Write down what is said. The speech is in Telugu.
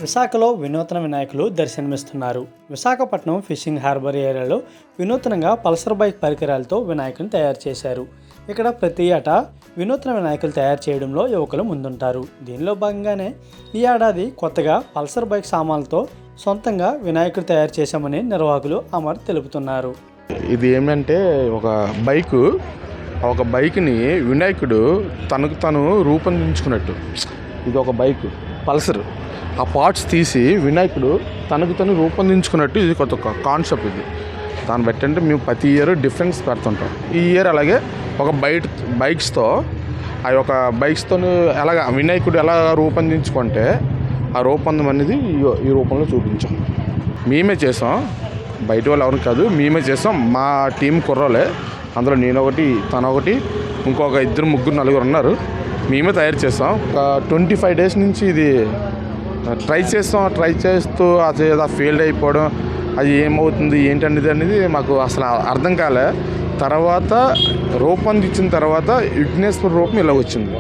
విశాఖలో వినూత్న వినాయకులు దర్శనమిస్తున్నారు. విశాఖపట్నం ఫిషింగ్ హార్బర్ ఏరియాలో వినూత్నంగా పల్సర్ బైక్ పరికరాలతో వినాయకుని తయారు చేశారు. ఇక్కడ ప్రతి ఏటా వినూత్న వినాయకులు తయారు చేయడంలో యువకులు ముందుంటారు. దీనిలో భాగంగానే ఈ ఏడాది కొత్తగా పల్సర్ బైక్ సామాన్లతో సొంతంగా వినాయకుడు తయారు చేశామని నిర్వాహకులు అమర్ తెలుపుతున్నారు. ఇది ఏమంటే ఒక బైక్ని వినాయకుడు తనకు తను రూపొందించుకున్నట్టు. ఇది ఒక బైక్ పల్సర్, ఆ పార్ట్స్ తీసి వినాయకుడు తనకు తను రూపొందించుకున్నట్టు ఇది కొత్త కాన్సెప్ట్. ఇది దాన్ని బట్టి అంటే మేము ప్రతి ఇయర్ డిఫరెన్స్ పెడుతుంటాం. ఈ ఇయర్ అలాగే ఒక బైక్స్తో ఎలాగ వినాయకుడు ఎలా రూపొందించుకుంటే ఆ రూపొందం అనేది ఈ రూపంలో చూపించాం. మేమే చేసాం, బయట వాళ్ళు ఎవరు కాదు, మేమే చేసాం. మా టీం కుర్రోలే, అందులో నేను ఒకటి, తను ఒకటి, ఇంకొక 2, 3, 4 ఉన్నారు. మేమే తయారు చేస్తాం. ఒక 25 days నుంచి ఇది ట్రై చేస్తూ అది ఫెయిల్డ్ అయిపోవడం, అది ఏమవుతుంది ఏంటనేది మాకు అసలు అర్థం కాలే. తర్వాత రూపొందించిన తర్వాత విఘ్నేశ్వర రూపం ఇలా వచ్చింది.